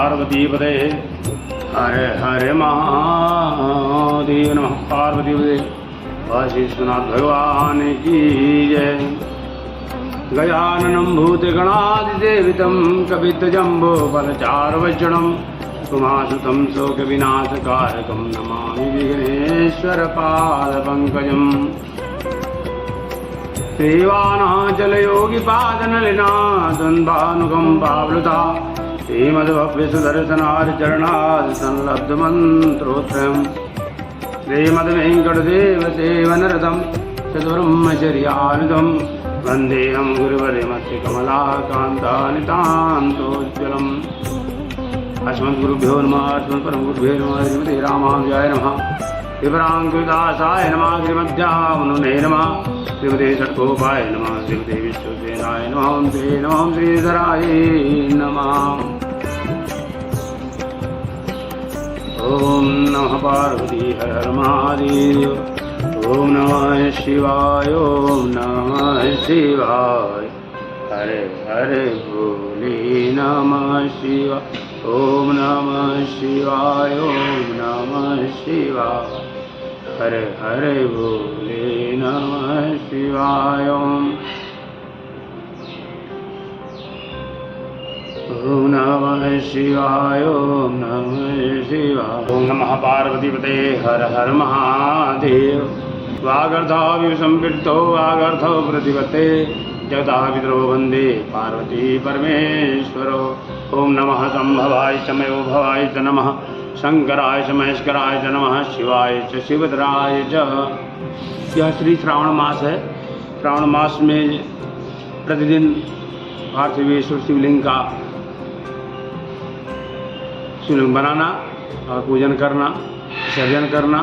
पार्वती पते हरे हरे महादेव नमः पार्वती पते काशी विश्वनाथ भगवान की जय। गजाननं भूतगणाधिसेवितं कपित्थजम्बोफलचारुभक्षणं उमासुतं शोकविनाशकारकं नमामि विघ्नेश्वरपादपङ्कजम्। सेवानाचलयोगिपादनलिना द्वन्द्वानुकम्पावृता श्रीमद्भव्यसुदर्शनार्चरणात् संलब्धमन्त्रोत्रयम्। श्रीमद्वेङ्कटदेवसेवनरतं चतुर्ब्रह्मचर्यानुगं वन्देऽहं गुरुवर्यमस्य कमलाकान्तानितान्तोज्ज्वलम्। अस्मद्गुरुभ्यो नमः अस्मत्परमगुरुभ्यो नमः श्रीमते रामानुजाय नमः विभ्राङ्कुदासाय नमः श्रीमद्यामुने नमः श्रीमते षट्कोपाय नमः श्रीमते विश्वसेनाय नमः श्रीधराय नमः। ओम नमः पार्वती हर हर महादेव। ओम नमः शिवाय ओम नमः शिवाय हरे हरे भोले नमः शिवाय। ओम नमः शिवाय ओम नमः शिवाय हरे हरे भोले नमः शिवाय। ओम नमः शिवाय ओम नमः शिवाय। ओम नमः पार्वती पते हर हर महादेव। वागर्थाविव संविद्धो वागर्थो प्रतिपते जगता विद्रो वंदे पार्वती परमेश्वरो। ओम नमः संभवाय च मयोभवाय च नमः शंकराय च महेश्वराय च नमः शिवाय च शिवधराय च। यह श्री श्रावण मास है। श्रावण मास में प्रतिदिन पार्थिवेश्वर शिवलिंग का शिवलिंग बनाना और पूजन करना विसर्जन करना।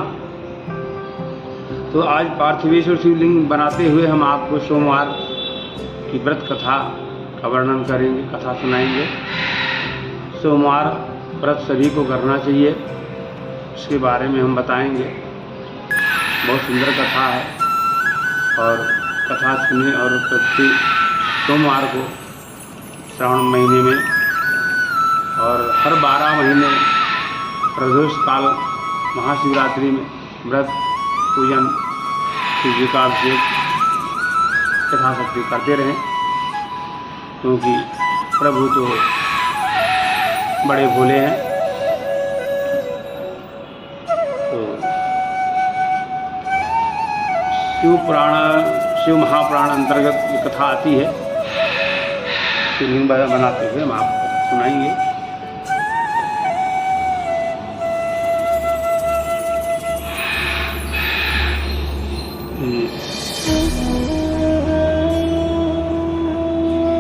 तो आज पार्थिवेश्वर शिवलिंग बनाते हुए हम आपको सोमवार की व्रत कथा का वर्णन करेंगे, कथा सुनाएंगे। सोमवार व्रत सभी को करना चाहिए, इसके बारे में हम बताएंगे। बहुत सुंदर कथा है और कथा सुने और प्रति सोमवार को श्रावण महीने में और हर 12 महीने प्रदोष काल महाशिवरात्रि में व्रत पूजन शिव जी का अभिषेक यथाशक्ति करते रहें, क्योंकि प्रभु तो बड़े भोले हैं। तो शिव महापुराण अंतर्गत ये कथा आती है। शिवलिंग बनाते हुए हम आपको सुनाएंगे।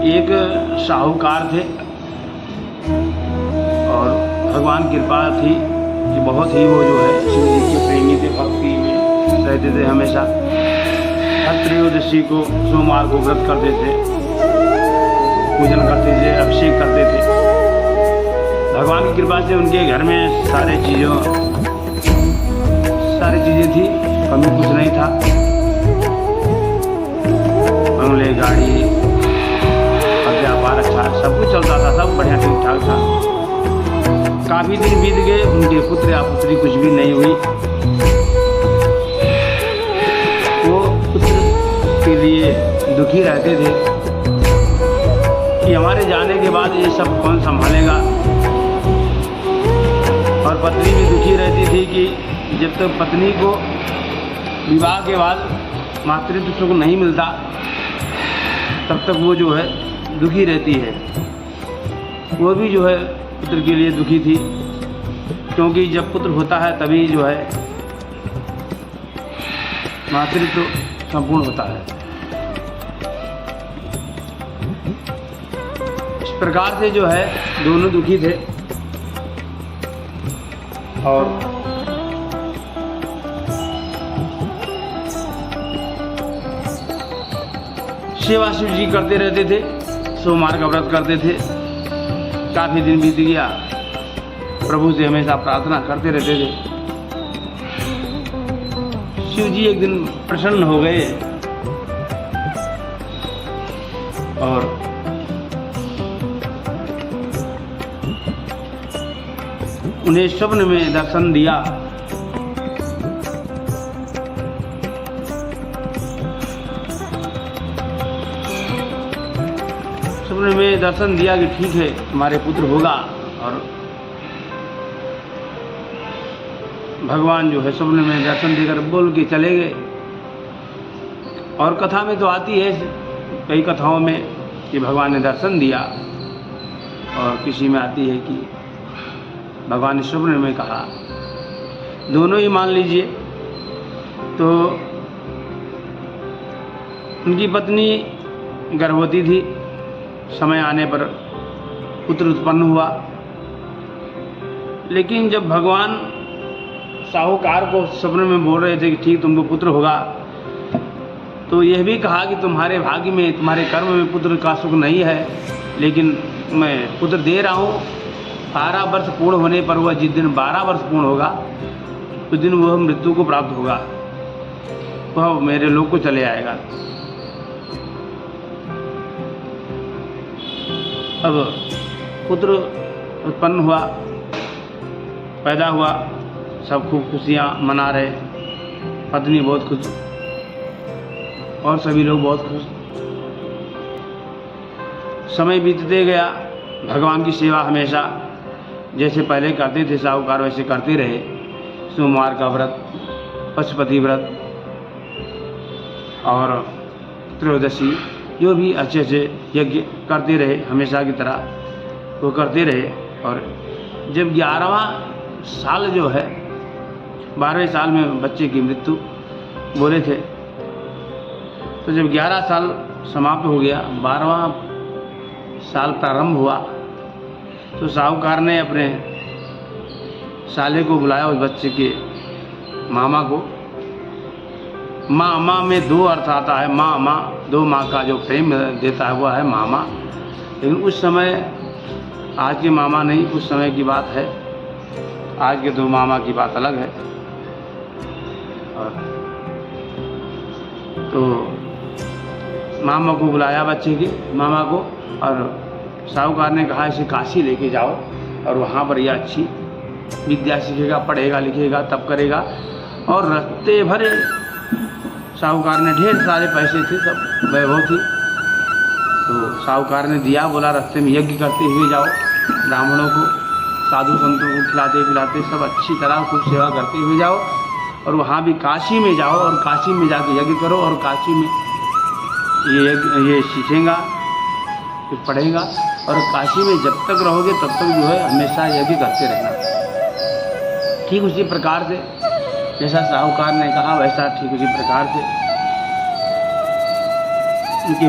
एक साहूकार थे और भगवान की कृपा थी कि बहुत ही वो जो है शिव जी के प्रेमी थे, भक्ति में रहते थे हमेशा। हर त्रयोदशी को सोमवार को व्रत करते थे, पूजन करते थे, अभिषेक करते थे। भगवान की कृपा से उनके घर में सारी चीज़ें थी, कमी कुछ नहीं था। बंगले, गाड़ी, व्यापार अच्छा, सब कुछ चलता था, सब बढ़िया ठीक ठाक था। काफ़ी दिन बीत गए, उनके पुत्र या पुत्री कुछ भी नहीं हुई। वो पुत्र के लिए दुखी रहते थे कि हमारे जाने के बाद ये सब कौन संभालेगा। और पत्नी भी दुखी रहती थी कि जब तक पत्नी को विवाह के बाद मातृत्व सुख नहीं मिलता तब तक वो जो है दुखी रहती है। वो भी जो है पुत्र के लिए दुखी थी, क्योंकि जब पुत्र होता है तभी जो है मातृत्व संपूर्ण होता है। इस प्रकार से जो है दोनों दुखी थे और सेवा शिव जी करते रहते थे, सोमवार का व्रत करते थे। काफ़ी दिन बीत गया, प्रभु से हमेशा प्रार्थना करते रहते थे। शिव जी एक दिन प्रसन्न हो गए और उन्हें स्वप्न में दर्शन दिया। स्वप्न में दर्शन दिया कि ठीक है तुम्हारे पुत्र होगा। और भगवान जो है स्वप्न में दर्शन देकर बोल के चले गए। और कथा में तो आती है, कई कथाओं में, कि भगवान ने दर्शन दिया, और किसी में आती है कि भगवान ने स्वप्न में कहा। दोनों ही मान लीजिए। तो उनकी पत्नी गर्भवती थी, समय आने पर पुत्र उत्पन्न हुआ। लेकिन जब भगवान साहूकार को स्वप्न में बोल रहे थे कि ठीक तुमको पुत्र होगा, तो यह भी कहा कि तुम्हारे भाग्य में, तुम्हारे कर्म में पुत्र का सुख नहीं है, लेकिन मैं पुत्र दे रहा हूँ। 12 वर्ष पूर्ण होने पर वह, जिस दिन 12 वर्ष पूर्ण होगा उस दिन वह मृत्यु को प्राप्त होगा, वह मेरे लोक को चले आएगा। अब पुत्र उत्पन्न हुआ, पैदा हुआ, सब खूब खुशियाँ मना रहे, पत्नी बहुत खुश और सभी लोग बहुत खुश। समय बीतते गया, भगवान की सेवा हमेशा जैसे पहले करते थे साहूकार, वैसे करते रहे। सोमवार का व्रत, पशुपति व्रत और त्रयोदशी, जो भी अच्छे अच्छे यज्ञ करते रहे, हमेशा की तरह वो करते रहे। और जब 11वां साल जो है, 12वें साल में बच्चे की मृत्यु बोले थे, तो जब 11 साल समाप्त हो गया, 12वां साल प्रारंभ हुआ, तो साहूकार ने अपने साले को बुलाया, उस बच्चे के मामा को। मामा में 2 अर्थ आता है, मामा, 2 माँ का जो प्रेम देता है वह है मामा। लेकिन उस समय, आज के मामा नहीं, उस समय की बात है। आज के 2 मामा की बात अलग है। और तो मामा को बुलाया, बच्चे के मामा को, और साहूकार ने कहा इसे काशी लेके जाओ और वहाँ पर यह अच्छी विद्या सीखेगा, पढ़ेगा, लिखेगा, तब करेगा। और रास्ते भर साहूकार ने, ढेर सारे पैसे थे, सब वैभव थी, तो साहूकार ने दिया, बोला रास्ते में यज्ञ करते हुए जाओ, ब्राह्मणों को, साधु संतों को खिलाते पिलाते सब अच्छी तरह खूब सेवा करते हुए जाओ। और वहाँ भी काशी में जाओ और काशी में जाके यज्ञ करो, और काशी में ये सीखेगा, फिर पढ़ेगा। और काशी में जब तक रहोगे तब तक जो है हमेशा यज्ञ करते रहना। ठीक उसी प्रकार से जैसा साहूकार ने कहा, वैसा ठीक उसी प्रकार से उनके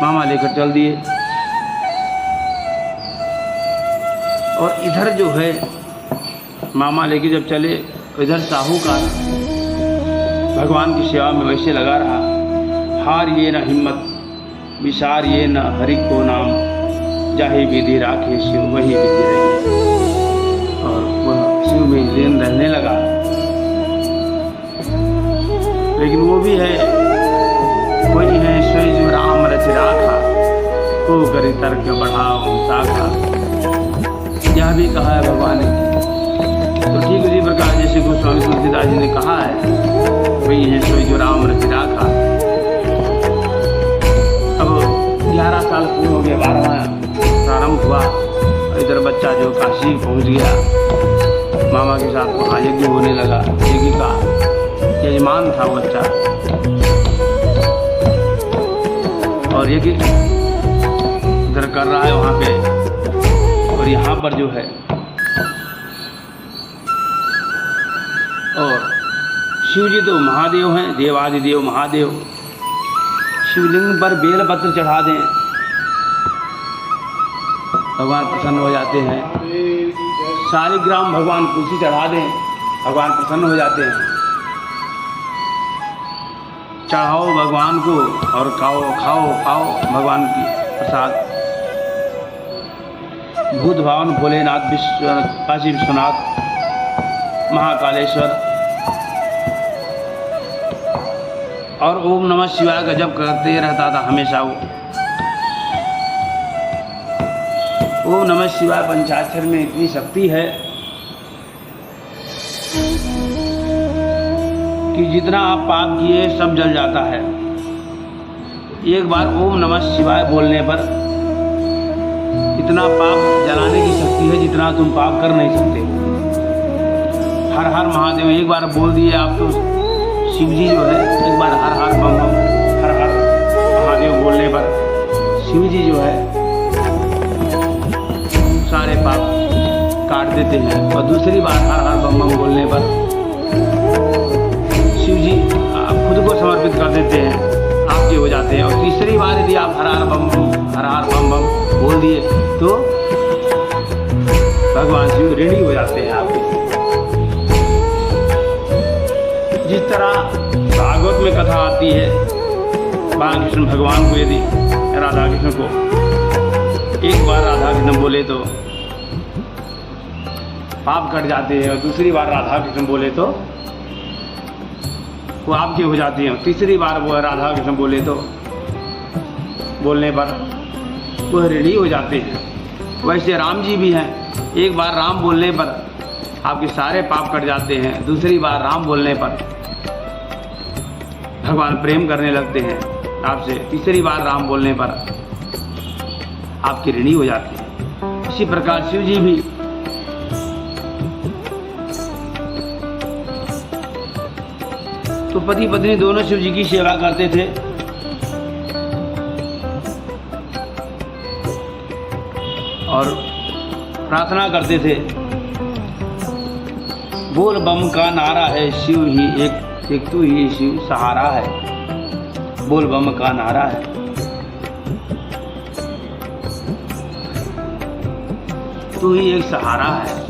मामा लेकर चल दिए। और इधर जो है मामा लेके जब चले, इधर साहूकार भगवान की सेवा में वैसे लगा रहा। हार ये न हिम्मत, विसार ये न हरि को नाम, जाहे विधि राखे शिव वही विधि रही। और वह शिव में लीन रहने लगा। लेकिन वो भी है, वही है स्वयं जो राम रच राखा, को करी तर्क बढ़ाओ शाखा। यह भी कहा है भगवान ने। तो ठीक उसी प्रकार जैसे गोस्वामी तुलसीदास जी ने कहा है, वही है सोई जो राम रच राखा। अब 11 साल पूर्ण हो गए, 12वां प्रारंभ हुआ। इधर बच्चा जो काशी पहुंच गया, मामा के साथ वहाँ यज्ञ होने लगा। यज्ञ का यजमान था वो बच्चा, और यज्ञ इधर कर रहा है वहाँ पे। और यहाँ पर जो है, और शिव जी तो महादेव हैं, देवादिदेव महादेव। शिवलिंग पर बेलपत्र चढ़ा दें, भगवान प्रसन्न हो जाते हैं। शालिग्राम भगवान तुलसी चढ़ा दें, भगवान प्रसन्न हो जाते हैं। चढ़ाओ भगवान को और खाओ खाओ भगवान की प्रसाद। भूत भावन भोलेनाथ, काशी विश्वनाथ, महाकालेश्वर और ओम नमः शिवाय का जप करते रहता था हमेशा वो। ओम नमः शिवाय पंचाक्षर में इतनी शक्ति है कि जितना आप पाप किए सब जल जाता है। एक बार ओम नमः शिवाय बोलने पर इतना पाप जलाने की शक्ति है जितना तुम पाप कर नहीं सकते। हर हर महादेव एक बार बोल दिए आप तो शिव जी जो है एक बार हर हर बम बम हर हर महादेव बोलने पर शिव जी जो है सारे पाप काट देते हैं। और दूसरी बार हर हर बम बम बोलने पर शिव जी खुद को समर्पित कर देते हैं, आपके हो जाते हैं। और तीसरी बार यदि आप हर हर बम बम बोल दिए तो भगवान शिव ऋणी हो जाते हैं आपके। जिस तरह भागवत में कथा आती है बाल कृष्ण भगवान को यदि राधा कृष्ण को एक बार राधा कृष्ण बोले तो पाप कट जाते हैं और दूसरी बार राधा कृष्ण बोले तो वो आपके हो जाती हैं। तीसरी बार वो राधा कृष्ण बोले तो बोलने पर वह ऋणी हो जाते हैं। वैसे राम जी भी हैं, एक बार राम बोलने पर आपके सारे पाप कट जाते हैं, दूसरी बार राम बोलने पर भगवान प्रेम करने लगते हैं आपसे, तीसरी बार राम बोलने पर आपकी ऋणी हो जाती है। इसी प्रकार शिव जी भी तो पति पत्नी दोनों शिव जी की सेवा करते थे। और प्रार्थना करते थे, बोल बम का नारा है शिव ही एक तू ही शिव सहारा है। बोल बम का नारा है, तू ही एक सहारा है।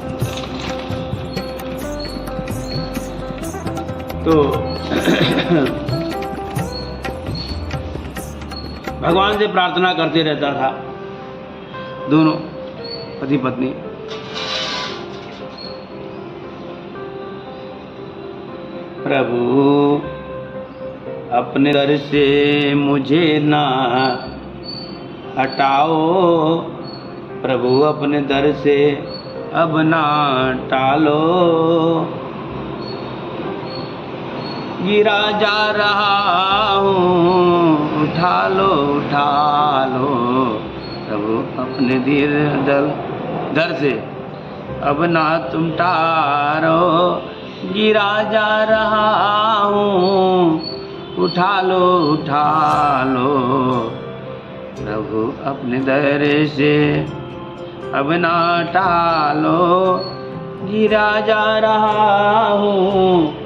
तो भगवान से प्रार्थना करते रहता था दोनों पति पत्नी। प्रभु अपने दर से मुझे ना हटाओ, प्रभु अपने दर से अब ना टालो। गिरा जा रहा हूँ उठा लो प्रभु अपने दर से अब ना तुम टारो। गिरा जा रहा हूँ उठा लो प्रभु अपने दर से अब ना टालो। गिरा जा रहा हूँ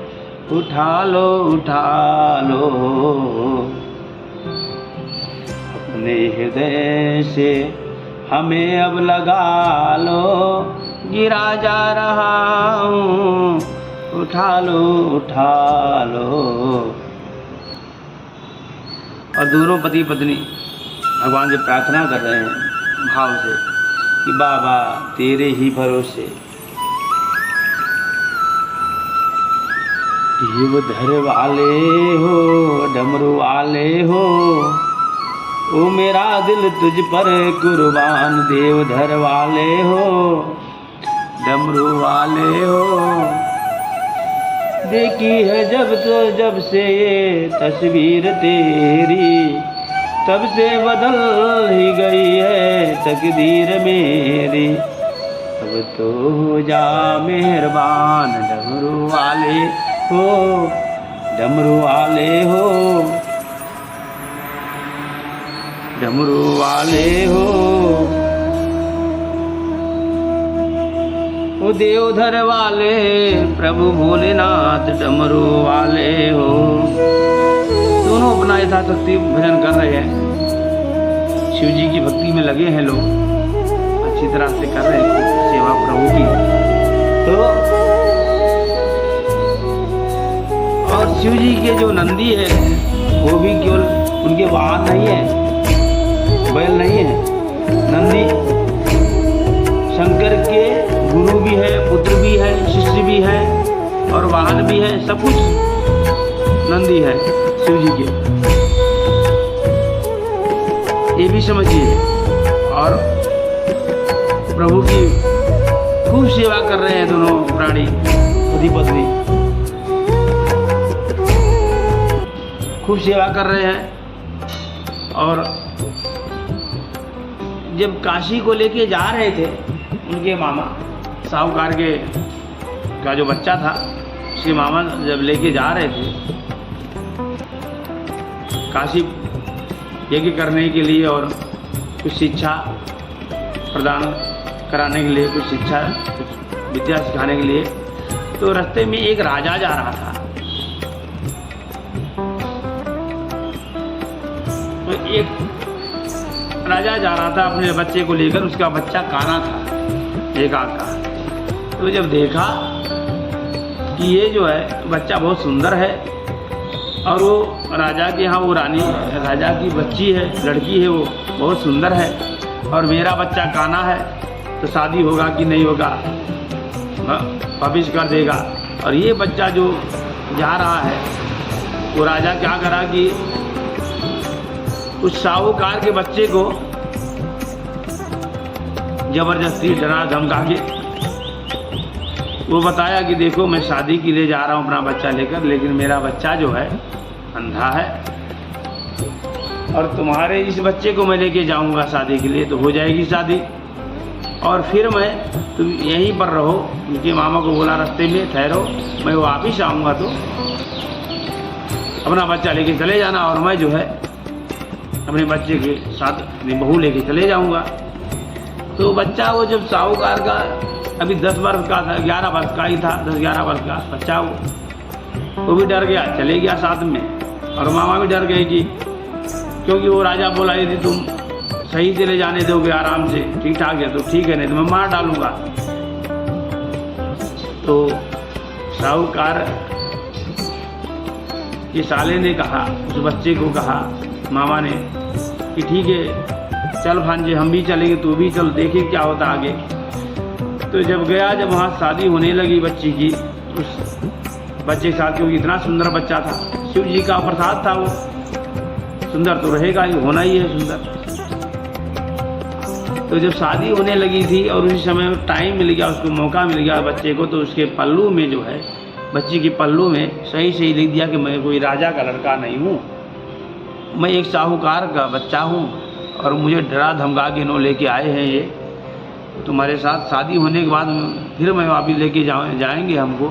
उठा लो अपने हृदय से हमें अब लगा लो। गिरा जा रहा हूँ उठा लो और दोनों पति पत्नी भगवान से प्रार्थना कर रहे हैं भाव से कि बाबा तेरे ही भरोसे। देवधर वाले हो डमरू वाले हो, ओ मेरा दिल तुझ पर कुर्बान। देवधर वाले हो डमरू वाले हो, देखी है जब से ये तस्वीर तेरी, तब से बदल ही गई है तकदीर मेरी। अब तो हो जा मेहरबान डमरू वाले हो डमरू वाले हो डमरू वाले हो। ओ देवधर वाले प्रभु भोलेनाथ डमरू वाले हो। दोनों अपना यथाशक्ति भजन कर रहे हैं, शिव जी की भक्ति में लगे हैं लोग, अच्छी तरह से कर रहे हैं सेवा प्रभु की। तो और शिव जी के जो नंदी है वो भी केवल उनके वाहन नहीं है, बैल नहीं है। नंदी शंकर के गुरु भी है, पुत्र भी है, शिष्य भी है और वाहन भी है, सब कुछ नंदी है शिव जी के, ये भी समझिए। और प्रभु की खूब सेवा कर रहे हैं दोनों प्राणी, पति पत्नी खूब सेवा कर रहे हैं। और जब काशी को लेके जा रहे थे उनके मामा, साहूकार के का जो बच्चा था उसके मामा जब लेके जा रहे थे काशी यज्ञ करने के लिए और कुछ शिक्षा प्रदान कराने के लिए, कुछ शिक्षा कुछ विद्या सिखाने के लिए, तो रास्ते में एक राजा जा रहा था। तो एक राजा जा रहा था अपने बच्चे को लेकर, उसका बच्चा काना था एक आँख का। तो जब देखा कि ये जो है बच्चा बहुत सुंदर है और वो राजा के यहाँ वो रानी राजा की बच्ची है, लड़की है, वो बहुत सुंदर है और मेरा बच्चा काना है, तो शादी होगा कि नहीं होगा, भविष्य कर देगा। और ये बच्चा जो जा रहा है वो राजा क्या करा कि उस साहूकार के बच्चे को जबरदस्ती डरा धमका के वो बताया कि देखो मैं शादी के लिए जा रहा हूँ अपना बच्चा लेकर, लेकिन मेरा बच्चा जो है अंधा है और तुम्हारे इस बच्चे को मैं लेके जाऊँगा शादी के लिए, तो हो जाएगी शादी और फिर मैं तुम यहीं पर रहो। उनके मामा को बोला रास्ते में ठहरो, मैं वापिस आऊँगा तो अपना बच्चा लेके चले जाना और मैं जो है अपने बच्चे के साथ अपनी बहू लेके चले जाऊँगा। तो बच्चा वो जब साहूकार का अभी 10 वर्ष का था, 11 वर्ष का ही था, 10-11 वर्ष का बच्चा वो भी डर गया, चले गया साथ में। और मामा भी डर गए कि क्योंकि वो राजा बोला यदि तुम सही से ले जाने दोगे आराम से ठीक ठाक है तो ठीक है, नहीं तो मैं मार डालूंगा। तो साहूकार के साले ने कहा, उस बच्चे को कहा मामा ने कि ठीक है चल भांजे हम भी चलेंगे, तू भी चल, देखे क्या होता आगे। तो जब गया, जब वहाँ शादी होने लगी बच्ची की, उस बच्चे के साथ, क्योंकि इतना सुंदर बच्चा था, शिव जी का प्रसाद था, वो सुंदर तो रहेगा ही, होना ही है सुंदर। तो जब शादी होने लगी थी और उसी समय टाइम मिल गया, उसको मौका मिल गया बच्चे को, तो उसके पल्लू में जो है, बच्ची की पल्लू में सही सही लिख दिया कि मैं कोई राजा का लड़का नहीं हूँ, मैं एक साहूकार का बच्चा हूँ और मुझे डरा धमका के नो लेके आए हैं ये, तुम्हारे साथ शादी होने के बाद फिर मैं वापिस लेके जाएंगे हमको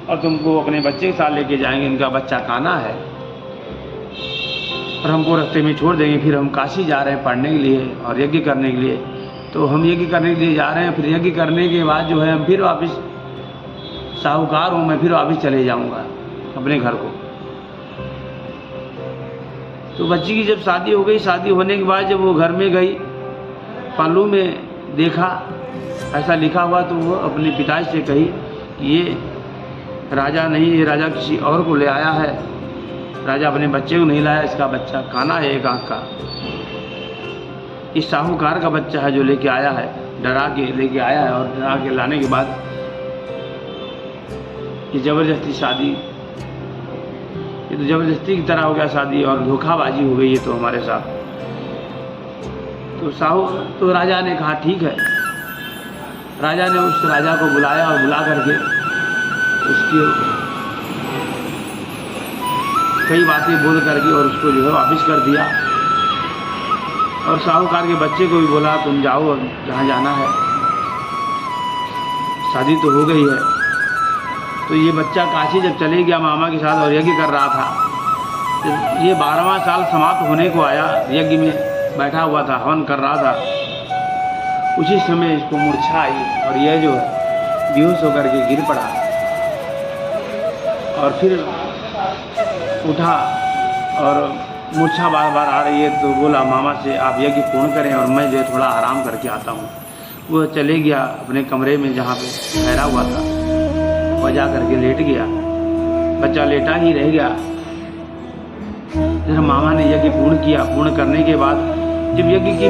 और तुमको अपने बच्चे के साथ लेके जाएंगे, इनका बच्चा काना है और हमको रास्ते में छोड़ देंगे। फिर हम काशी जा रहे हैं पढ़ने के लिए और यज्ञ करने के लिए, तो हम यज्ञ करने के लिए जा रहे हैं, फिर यज्ञ करने के बाद जो है हम फिर वापस साहूकार हूँ, मैं फिर वापस चले जाऊँगा अपने घर को। तो बच्ची की जब शादी हो गई, शादी होने के बाद जब वो घर में गई, पल्लू में देखा ऐसा लिखा हुआ, तो वो अपने पिताजी से कही कि ये राजा नहीं, ये राजा किसी और को ले आया है, राजा अपने बच्चे को नहीं लाया, इसका बच्चा काना है एक आँख का, इस साहूकार का बच्चा है जो लेके आया है, डरा के लेके आया है। और डरा के लाने के बाद ये ज़बरदस्ती शादी, ये तो ज़बरदस्ती की तरह हो गया शादी और धोखाबाजी हो गई ये तो हमारे साथ। तो राजा ने कहा ठीक है। राजा ने उस राजा को बुलाया और बुला करके उसकी कई बातें बोल करके और उसको जो है वापस कर दिया। और साहूकार के बच्चे को भी बोला तुम जाओ और जहाँ जाना है, शादी तो हो गई है। तो ये बच्चा काशी जब चले गया मामा के साथ और यज्ञ कर रहा था, तो ये 12वां साल समाप्त होने को आया, यज्ञ में बैठा हुआ था, हवन कर रहा था, उसी समय इसको मूर्छा आई और यह जो है बेहोश होकर के गिर पड़ा और फिर उठा और मूर्छा बार बार आ रही है। तो बोला मामा से आप यज्ञ पूर्ण करें और मैं जो है थोड़ा आराम करके आता हूँ। वो चले गया अपने कमरे में जहाँ पे ठहरा हुआ था, वह जा करके लेट गया, बच्चा लेटा ही रह गया। जब मामा ने यज्ञ पूर्ण किया, पूर्ण करने के बाद जब यज्ञ की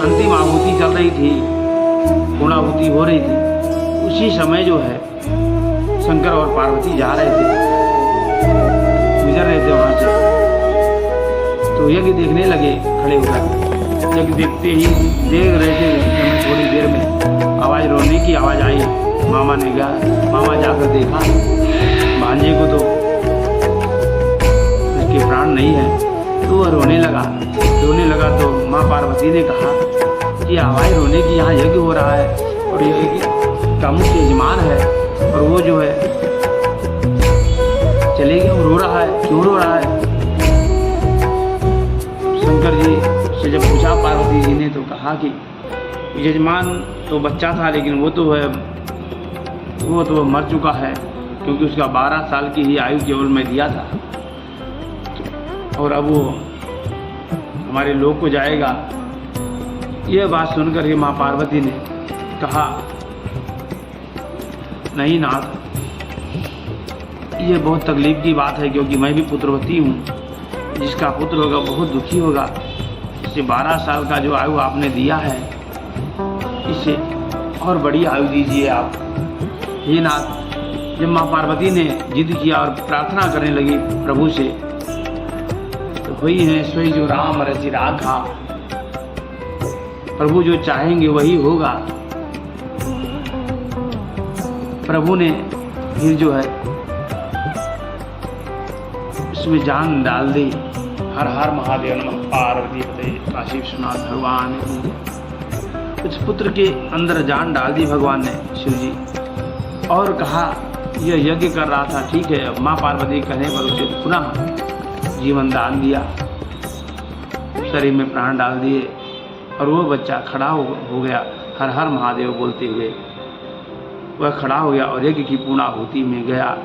अंतिम आहुति चल रही थी, पूर्णाहुति हो रही थी, उसी समय जो है शंकर और पार्वती जा रहे थे, गुजर रहे थे वहाँ से। तो यज्ञ देखने लगे खड़े होकर, यज्ञ देखते ही देख रहे थे थोड़ी देर में आवाज़, रोने की आवाज़ आई। मामा ने कहा, मामा जाकर देखा भांजे को तो उसके प्राण नहीं है। तो वह रोने लगा तो माँ पार्वती ने कहा कि आवाज़ रोने की, यहाँ यज्ञ हो रहा है और यज्ञ का मुख्य यजमान है और वो जो है चले गए, रो रहा है, क्यों रो रहा है? शंकर जी से जब पूछा पार्वती जी ने तो कहा कि यजमान तो बच्चा था, लेकिन वो तो मर चुका है, क्योंकि उसका 12 साल की ही आयु केवल मैं दिया था और अब वो हमारे लोक को जाएगा। यह बात सुनकर के माँ पार्वती ने कहा, नहीं नाथ, ये बहुत तकलीफ की बात है, क्योंकि मैं भी पुत्रवती हूँ। जिसका पुत्र होगा बहुत दुखी होगा। इसे 12 साल का जो आयु आपने दिया है, इसे और बड़ी आयु दीजिए आप। हे नाथ, जब माँ पार्वती ने जिद किया और प्रार्थना करने लगी प्रभु से, तो वही है सोई जो राम रचि राखा। प्रभु जो चाहेंगे वही होगा। प्रभु ने फिर जो है उसमें जान डाल दी। हर हर महादेव नमः पार्वती पते, काशी विश्वनाथ भगवान। उस पुत्र के अंदर जान डाल दी भगवान ने, शिव जी, और कहा यह यज्ञ कर रहा था, ठीक है। माँ पार्वती कहने पर उसे पुनः जीवन दान दिया, शरीर में प्राण डाल दिए और वो बच्चा खड़ा हो गया। हर हर महादेव बोलते हुए वह खड़ा हो गया और यज्ञ की पूर्णाहुति में गया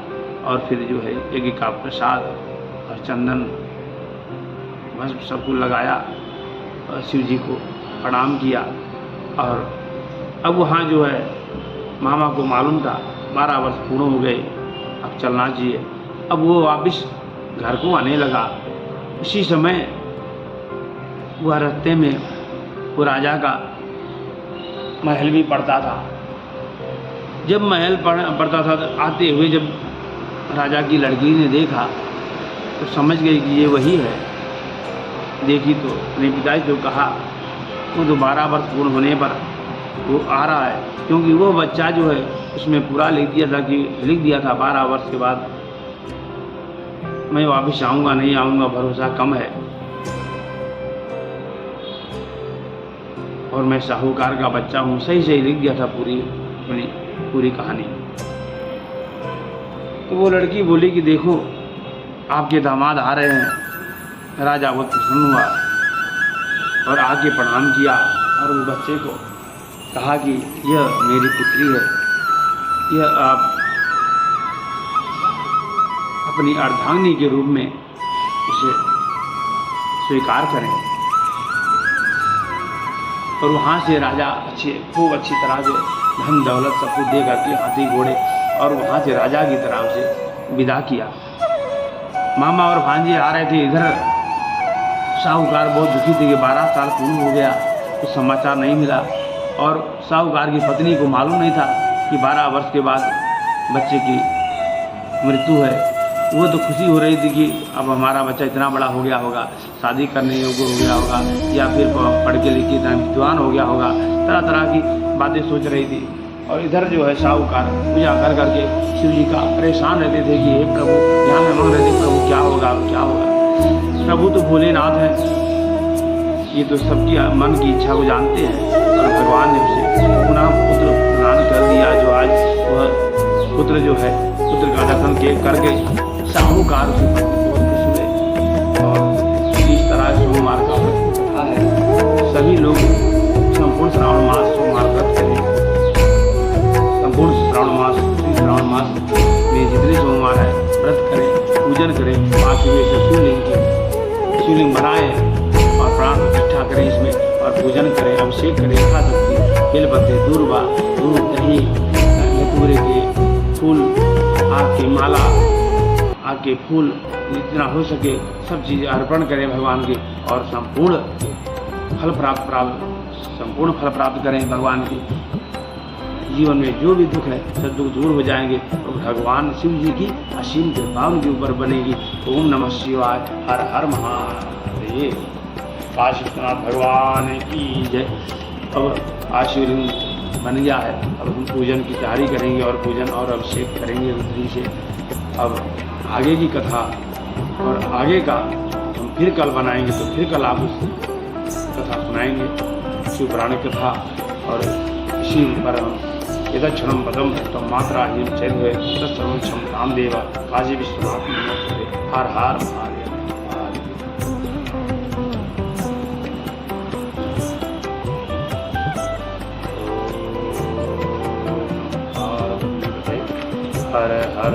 और फिर जो है यज्ञ का प्रसाद और चंदन भस्म सबको लगाया और शिव जी को प्रणाम किया। और अब वहाँ जो है मामा को मालूम था 12 वर्ष पूर्ण हो गए, अब चलना चाहिए। अब वो वापस घर को आने लगा। उसी समय वह रास्ते में वो राजा का महल भी पड़ता था। जब महल पड़ता था तो आते हुए जब राजा की लड़की ने देखा तो समझ गई कि ये वही है। देखी तो अपने पिताजी को कहा, वो तो 12 वर्ष पूर्ण होने पर वो आ रहा है, क्योंकि वो बच्चा जो है उसमें पूरा लिख दिया था 12 वर्ष के बाद मैं वापस आऊँगा नहीं आऊँगा, भरोसा कम है और मैं साहूकार का बच्चा हूँ। सही लिख दिया था पूरी कहानी। तो वो लड़की बोली कि देखो आपके दामाद आ रहे हैं। राजा बहुत प्रसन्न हुआ और आके प्रणाम किया और उस बच्चे को कहा कि यह मेरी पुत्री है, यह आप अपनी अर्धांगिनी के रूप में इसे स्वीकार करें। और वहाँ से राजा खूब अच्छी तरह से धन दौलत सब कुछ दे करके हाथी घोड़े और वहाँ से राजा की तरफ से विदा किया। मामा और भांजे आ रहे थे इधर। साहूकार बहुत दुखी थे कि 12 साल पूर्ण हो गया, कुछ समाचार नहीं मिला और साहूकार की पत्नी को मालूम नहीं था कि 12 वर्ष के बाद बच्चे की मृत्यु है। वो तो खुशी हो रही थी कि अब हमारा बच्चा इतना बड़ा हो गया होगा, शादी करने योग्य हो गया होगा या फिर पढ़ के लिख के इतना विद्वान हो गया होगा। तरह तरह की बातें सोच रही थी। और इधर जो है साहूकार पूजा कर करके शिव जी का परेशान रहते थे कि हे प्रभु, यहाँ में मांग रहे थे प्रभु क्या होगा क्या होगा। प्रभु तो भोलेनाथ है, ये तो सबकी मन की इच्छा को जानते हैं। और भगवान ने उसे पुनः पुत्र प्रदान कर दिया। जो आज वह पुत्र जो है पुत्र का दर्शन करके साहूकार से बहुत खुश हुए। और इस तरह सोमवार का व्रत कथा है। सभी लोग संपूर्ण श्रावण मास सोमवार व्रत करें। संपूर्ण श्रावण मास में जितने सोमवार है व्रत करें, पूजन करें। बाकी वे शिवलिंग बनाएं और प्राण इकट्ठा करें इसमें और पूजन करें, अभिषेक करें। यथाशक्ति बेलपत्ते, दूर्वा, दूध, दही, धतूरे के फूल, आग की माला, आग के फूल जितना हो सके सब चीज़ अर्पण करें भगवान के और संपूर्ण फल प्राप्त करें भगवान के। जीवन में जो भी दुख है सब दुख दूर हो जाएंगे और भगवान शिव जी की असीम कृपा उनके ऊपर बनेगी। ओम नमः शिवाय। हर हर महादेव। काशी विश्वनाथ भगवान की जय। अब शिवलिंग बन गया है। अब हम पूजन की तैयारी करेंगे और पूजन और अभिषेक करेंगे रुद्री से। अब आगे की कथा और आगे का हम फिर कल बनाएंगे, तो फिर कल आप उस कथा सुनाएंगे, शिव पुराण कथा। और इसी पर हम यदक्षणम पदम तो मात्रा ही चैन तत्सर्वं क्षमतां देव काशी विश्वनाथ नमस्ते। हर हर महादेव। हर हर